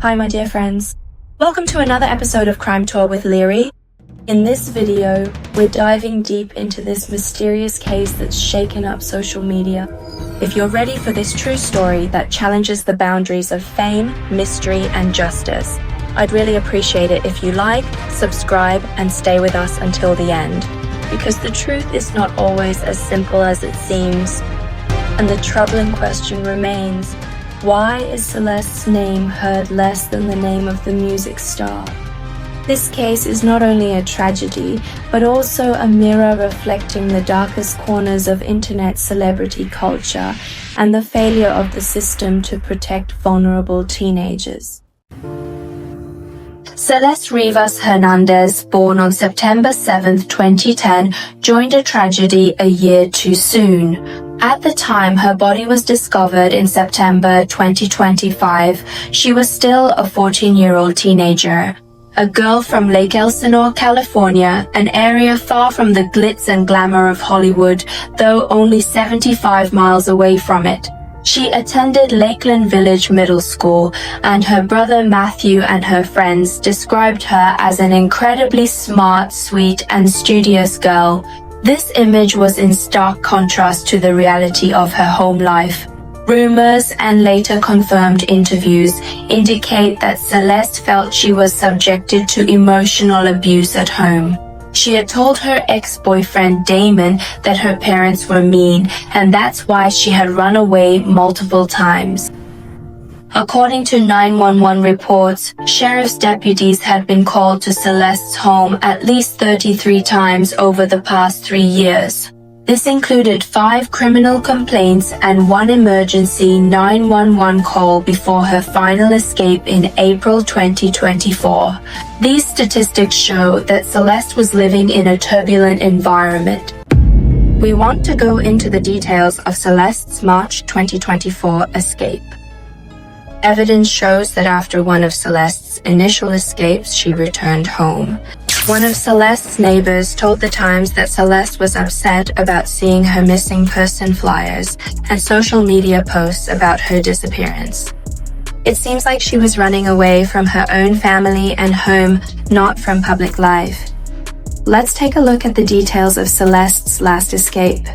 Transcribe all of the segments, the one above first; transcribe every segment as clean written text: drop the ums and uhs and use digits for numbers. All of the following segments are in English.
Hi my dear friends. Welcome to another episode of Crime Tour with Leary. In this video, we're diving deep into this mysterious case that's shaken up social media. If you're ready for this true story that challenges the boundaries of fame, mystery, and justice, I'd really appreciate it if you like, subscribe, and stay with us until the end. Because the truth is not always as simple as it seems. And the troubling question remains, why is Celeste's name heard less than the name of the music star? This case is not only a tragedy, but also a mirror reflecting the darkest corners of internet celebrity culture and the failure of the system to protect vulnerable teenagers. Celeste Rivas Hernandez, born on September 7, 2010, joined a tragedy a year too soon. At the time her body was discovered in September 2025, she was still a 14-year-old teenager. A girl from Lake Elsinore, California, an area far from the glitz and glamour of Hollywood, though only 75 miles away from it. She attended Lakeland Village Middle School, and her brother Matthew and her friends described her as an incredibly smart, sweet, and studious girl. This image was in stark contrast to the reality of her home life. Rumors and later confirmed interviews indicate that Celeste felt she was subjected to emotional abuse at home. She had told her ex-boyfriend Damon that her parents were mean, and that's why she had run away multiple times. According to 911 reports, sheriff's deputies had been called to Celeste's home at least 33 times over the past 3 years. This included 5 criminal complaints and 1 emergency 911 call before her final escape in April 2024. These statistics show that Celeste was living in a turbulent environment. We want to go into the details of Celeste's March 2024 escape. Evidence shows that after one of Celeste's initial escapes, she returned home. One of Celeste's neighbors told the Times that Celeste was upset about seeing her missing person flyers and social media posts about her disappearance. It seems like she was running away from her own family and home, not from public life. Let's take a look at the details of Celeste's last escape.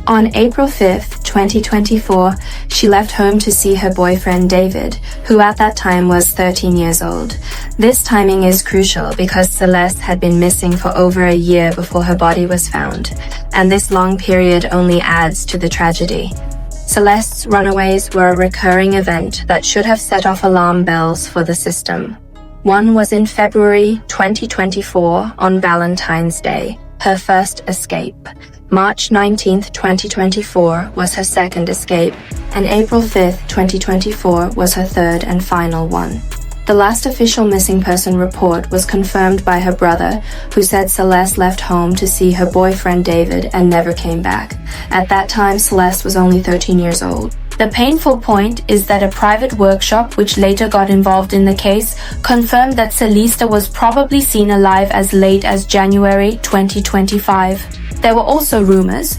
On April 5th, 2024, she left home to see her boyfriend David, who at that time was 13 years old. This timing is crucial because Celeste had been missing for over a year before her body was found, and this long period only adds to the tragedy. Celeste's runaways were a recurring event that should have set off alarm bells for the system. One was in February 2024 on Valentine's Day, her first escape. March 19, 2024 was her second escape, and April 5, 2024 was her third and final one. The last official missing person report was confirmed by her brother, who said Celeste left home to see her boyfriend David and never came back. At that time, Celeste was only 13 years old. The painful point is that a private workshop, which later got involved in the case, confirmed that Celeste was probably seen alive as late as January 2025. There were also rumors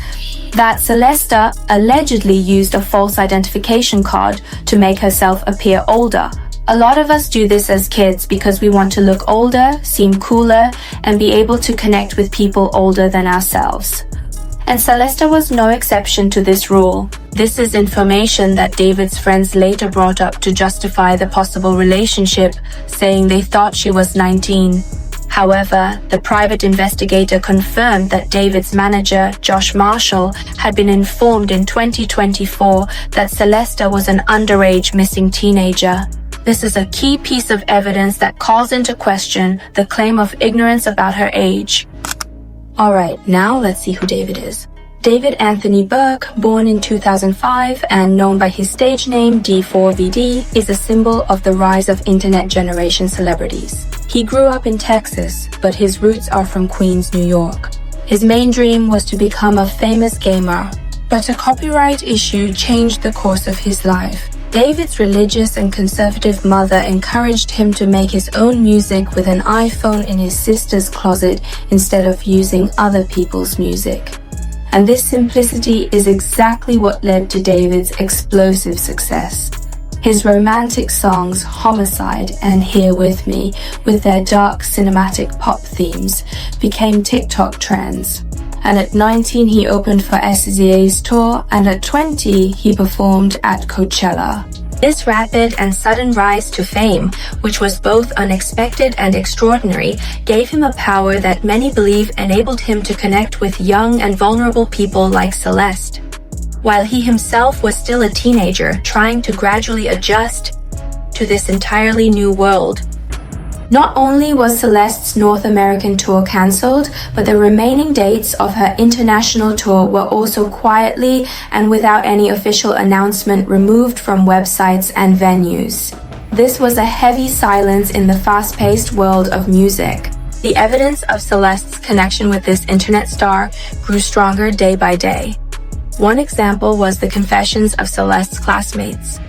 that Celeste allegedly used a false identification card to make herself appear older. A lot of us do this as kids because we want to look older, seem cooler, and be able to connect with people older than ourselves. And Celeste was no exception to this rule. This is information that David's friends later brought up to justify the possible relationship, saying they thought she was 19. However, the private investigator confirmed that David's manager, Josh Marshall, had been informed in 2024 that Celeste was an underage missing teenager. This is a key piece of evidence that calls into question the claim of ignorance about her age. Alright, now let's see who David is. David Anthony Burke, born in 2005 and known by his stage name D4VD, is a symbol of the rise of internet generation celebrities. He grew up in Texas, but his roots are from Queens, New York. His main dream was to become a famous gamer, but a copyright issue changed the course of his life. David's religious and conservative mother encouraged him to make his own music with an iPhone in his sister's closet instead of using other people's music. And this simplicity is exactly what led to David's explosive success. His romantic songs Homicide and Here With Me, with their dark cinematic pop themes, became TikTok trends. And at 19 he opened for SZA's tour, and at 20 he performed at Coachella. This rapid and sudden rise to fame, which was both unexpected and extraordinary, gave him a power that many believe enabled him to connect with young and vulnerable people like Celeste, while he himself was still a teenager trying to gradually adjust to this entirely new world. Not only was Celeste's North American tour cancelled, but the remaining dates of her international tour were also quietly and without any official announcement removed from websites and venues. This was a heavy silence in the fast-paced world of music. The evidence of Celeste's connection with this internet star grew stronger day by day. One example was the confessions of Celeste's classmates.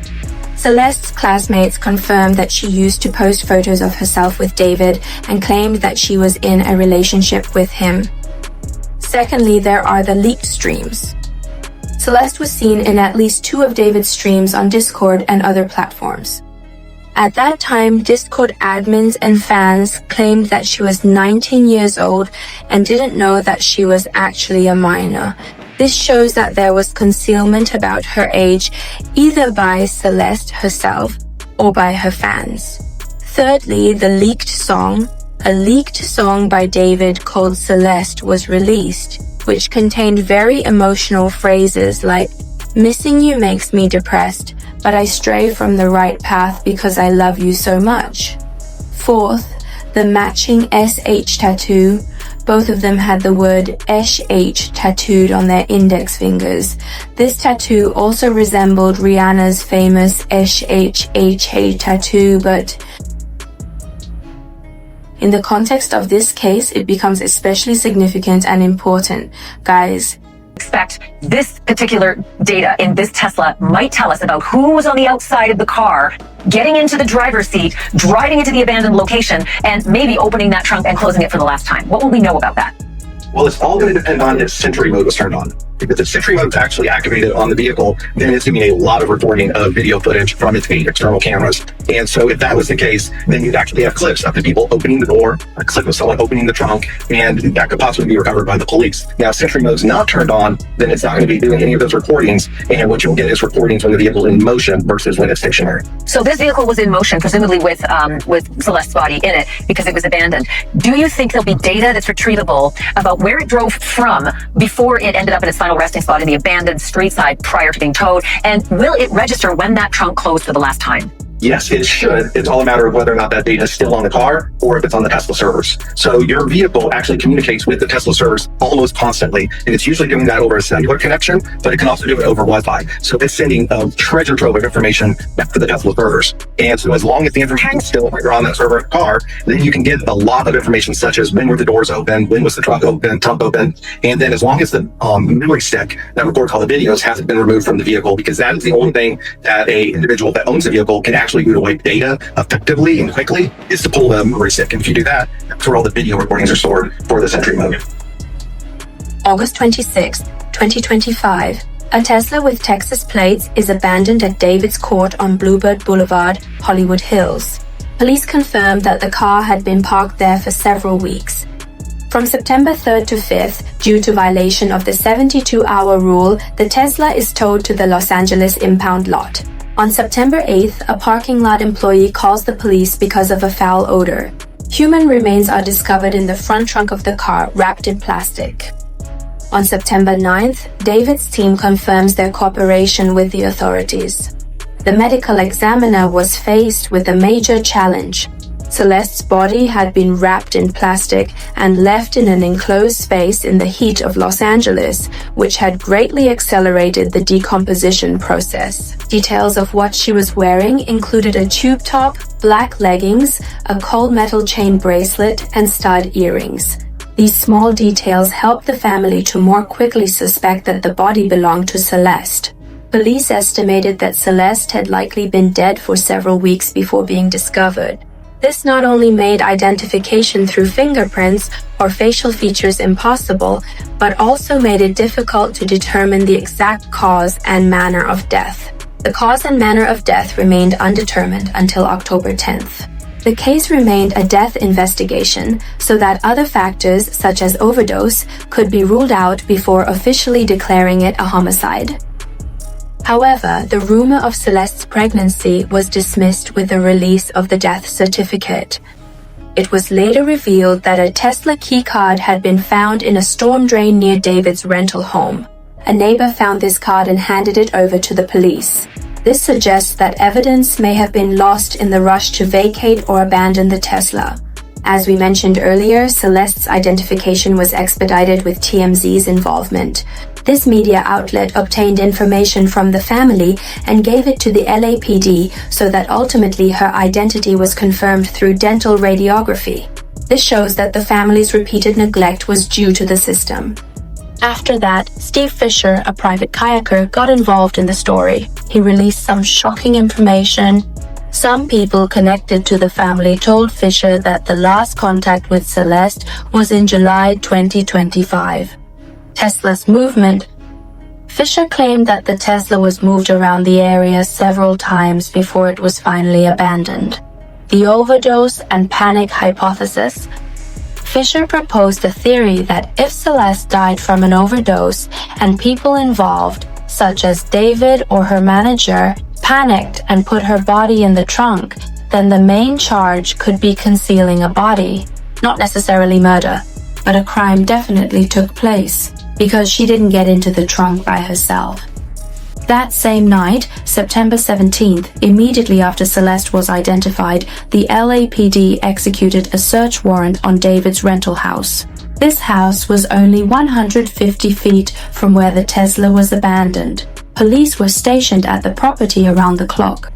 Celeste's classmates confirmed that she used to post photos of herself with David and claimed that she was in a relationship with him. Secondly, there are the leaked streams. Celeste was seen in at least 2 of David's streams on Discord and other platforms. At that time, Discord admins and fans claimed that she was 19 years old and didn't know that she was actually a minor. This shows that there was concealment about her age, either by Celeste herself or by her fans. Thirdly, the leaked song. A leaked song by David called Celeste was released, which contained very emotional phrases like, "Missing you makes me depressed, but I stray from the right path because I love you so much." Fourth, the matching SH tattoo. Both of them had the word SH tattooed on their index fingers. This tattoo also resembled Rihanna's famous SHHA tattoo, but in the context of this case, it becomes especially significant and important. Guys, expect this particular data in this Tesla might tell us about who was on the outside of the car, getting into the driver's seat, driving into the abandoned location, and maybe opening that trunk and closing it for the last time. What will we know about that? Well, it's all going to depend on if Sentry mode was turned on. If the Sentry mode is actually activated on the vehicle, then it's going to be a lot of recording of video footage from its 8 external cameras. And so if that was the case, then you'd actually have clips of the people opening the door, a clip of someone opening the trunk, and that could possibly be recovered by the police. Now, if Sentry mode's not turned on, then it's not going to be doing any of those recordings. And what you'll get is recordings when the vehicle is in motion versus when it's stationary. So this vehicle was in motion, presumably with Celeste's body in it because it was abandoned. Do you think there'll be data that's retrievable about where it drove from before it ended up in its final resting spot in the abandoned street side prior to being towed? And will it register when that trunk closed for the last time? Yes, it should. It's all a matter of whether or not that data is still on the car or if it's on the Tesla servers. So your vehicle actually communicates with the Tesla servers almost constantly. And it's usually doing that over a cellular connection, but it can also do it over Wi-Fi. So it's sending a treasure trove of information back to the Tesla servers. And so as long as the information is still on that server car, then you can get a lot of information such as when were the doors open, when was the trunk open. And then as long as the memory stick that records all the videos hasn't been removed from the vehicle, because that is the only thing that a individual that owns a vehicle can actually boot away data effectively and quickly, is to pull the memory stick. And if you do that, that's where all the video recordings are stored for the Sentry mode. August 26, 2025. A Tesla with Texas plates is abandoned at David's Court on Bluebird Boulevard, Hollywood Hills. Police confirmed that the car had been parked there for several weeks. From September 3rd to 5th, due to violation of the 72-hour rule, the Tesla is towed to the Los Angeles impound lot. On September 8th, a parking lot employee calls the police because of a foul odor. Human remains are discovered in the front trunk of the car, wrapped in plastic. On September 9th, David's team confirms their cooperation with the authorities. The medical examiner was faced with a major challenge. Celeste's body had been wrapped in plastic and left in an enclosed space in the heat of Los Angeles, which had greatly accelerated the decomposition process. Details of what she was wearing included a tube top, black leggings, a cold metal chain bracelet, and stud earrings. These small details helped the family to more quickly suspect that the body belonged to Celeste. Police estimated that Celeste had likely been dead for several weeks before being discovered. This not only made identification through fingerprints or facial features impossible, but also made it difficult to determine the exact cause and manner of death. The cause and manner of death remained undetermined until October 10th. The case remained a death investigation so that other factors, such as overdose, could be ruled out before officially declaring it a homicide. However, the rumor of Celeste's pregnancy was dismissed with the release of the death certificate. It was later revealed that a Tesla keycard had been found in a storm drain near David's rental home. A neighbor found this card and handed it over to the police. This suggests that evidence may have been lost in the rush to vacate or abandon the Tesla. As we mentioned earlier, Celeste's identification was expedited with TMZ's involvement. This media outlet obtained information from the family and gave it to the LAPD so that ultimately her identity was confirmed through dental radiography. This shows that the family's repeated neglect was due to the system. After that, Steve Fisher, a private kayaker, got involved in the story. He released some shocking information. Some people connected to the family told Fisher that the last contact with Celeste was in July 2025. Tesla's movement. Fisher claimed that the Tesla was moved around the area several times before it was finally abandoned. The overdose and panic hypothesis. Fisher proposed a theory that if Celeste died from an overdose and people involved, such as David or her manager, panicked and put her body in the trunk, then the main charge could be concealing a body. Not necessarily murder, but a crime definitely took place because she didn't get into the trunk by herself. That same night, September 17th, immediately after Celeste was identified, the LAPD executed a search warrant on David's rental house. This house was only 150 feet from where the Tesla was abandoned. Police were stationed at the property around the clock.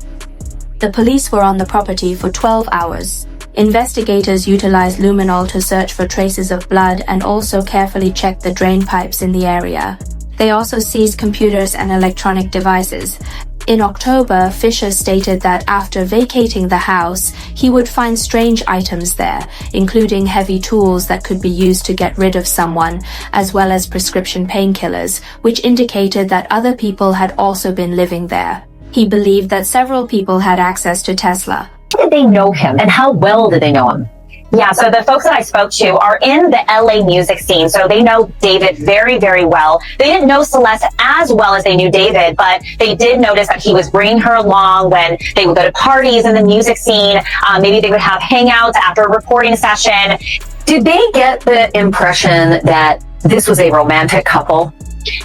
The police were on the property for 12 hours. Investigators utilized luminol to search for traces of blood and also carefully checked the drain pipes in the area. They also seized computers and electronic devices. In October, Fisher stated that after vacating the house, he would find strange items there, including heavy tools that could be used to get rid of someone, as well as prescription painkillers, which indicated that other people had also been living there. He believed that several people had access to Tesla. How did they know him, and how well did they know him? Yeah, so the folks that I spoke to are in the LA music scene, so they know David very, very well. They didn't know Celeste as well as they knew David, but they did notice that he was bringing her along when they would go to parties in the music scene. Maybe they would have hangouts after a recording session. Did they get the impression that this was a romantic couple?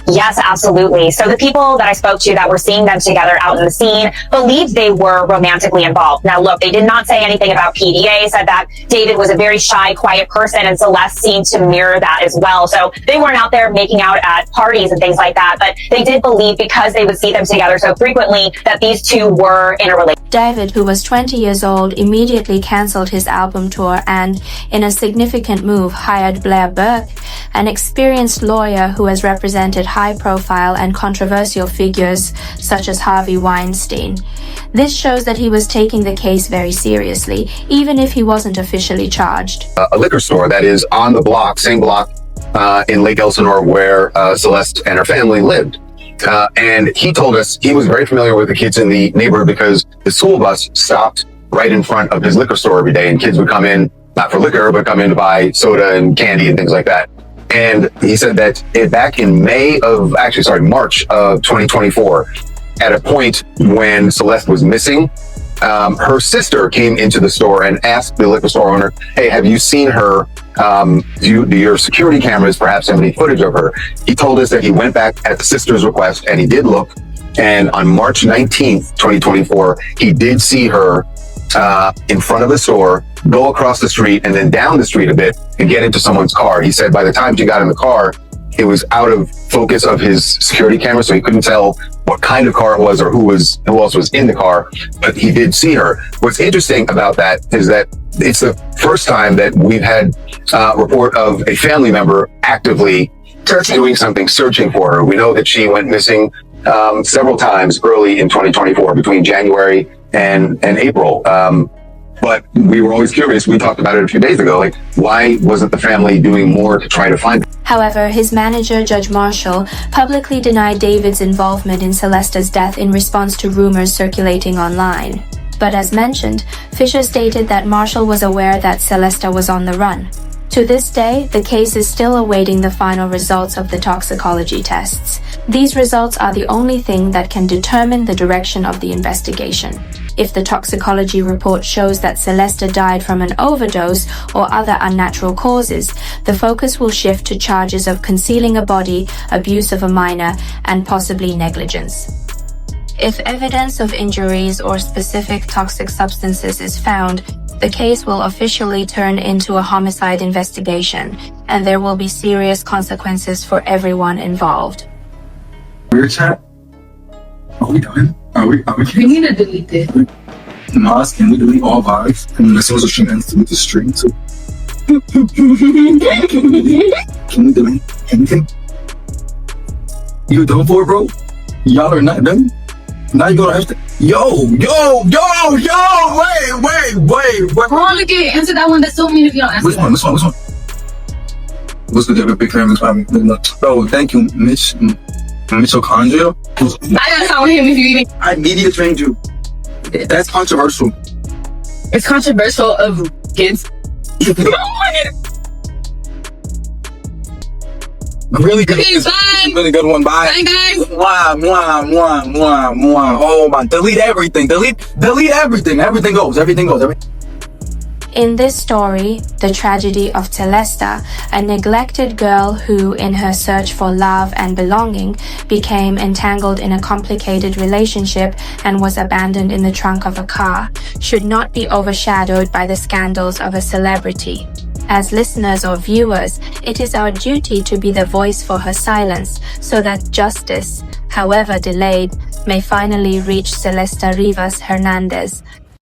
Yes, absolutely. So the people that I spoke to that were seeing them together out in the scene believed they were romantically involved. Now, look, they did not say anything about PDA, said that David was a very shy, quiet person, and Celeste seemed to mirror that as well. So they weren't out there making out at parties and things like that, but they did believe, because they would see them together so frequently, that these two were in a relationship. David, who was 20 years old, immediately cancelled his album tour and, in a significant move, hired Blair Burke, an experienced lawyer who has represented high-profile and controversial figures such as Harvey Weinstein. This shows that he was taking the case very seriously, even if he wasn't officially charged. A liquor store that is on the block, same block in Lake Elsinore where Celeste and her family lived. And he told us he was very familiar with the kids in the neighborhood because the school bus stopped right in front of his liquor store every day, and kids would come in, not for liquor, but come in to buy soda and candy and things like that. And he said that back in March of 2024, at a point when Celeste was missing, her sister came into the store and asked the liquor store owner, "Hey, have you seen her? Do your security cameras perhaps have any footage of her?" He told us that he went back at the sister's request and he did look. And on March 19th, 2024, he did see her in front of the store, go across the street and then down the street a bit and get into someone's car. He said by the time she got in the car, it was out of focus of his security camera, so he couldn't tell what kind of car it was or who else was in the car, but he did see her. What's interesting about that is that it's the first time that we've had a report of a family member actively doing something, searching for her. We know that she went missing several times early in 2024, between January and April. But we were always curious. We talked about it a few days ago. Like, why wasn't the family doing more to try to find them? However, his manager, Judge Marshall, publicly denied David's involvement in Celeste's death in response to rumors circulating online. But as mentioned, Fisher stated that Marshall was aware that Celeste was on the run. To this day, the case is still awaiting the final results of the toxicology tests. These results are the only thing that can determine the direction of the investigation. If the toxicology report shows that Celeste died from an overdose or other unnatural causes, the focus will shift to charges of concealing a body, abuse of a minor, and possibly negligence. If evidence of injuries or specific toxic substances is found, the case will officially turn into a homicide investigation, and there will be serious consequences for everyone involved. Weird chat? Are we done? Are we We need to delete it. Moss, can we delete all vibes? And as soon as the stream ends, delete the stream too. Can we delete anything? You done for it, bro? Y'all are not done? Now you gonna have to. Yo! Wait! Hold on, look at answer that one. That's so mean if you don't answer. Which one? What's the different big family? Oh, thank you, Mitochondria. I gotta count him if you even. I media trained you. That's controversial. It's controversial of kids. Really good. Okay, bye. Really good one. Bye. Bye, guys. Oh my! Delete everything. Delete everything. Everything goes. In this story, the tragedy of Celeste, a neglected girl who, in her search for love and belonging, became entangled in a complicated relationship and was abandoned in the trunk of a car, should not be overshadowed by the scandals of a celebrity. As listeners or viewers, it is our duty to be the voice for her silence, so that justice, however delayed, may finally reach Celeste Rivas Hernandez,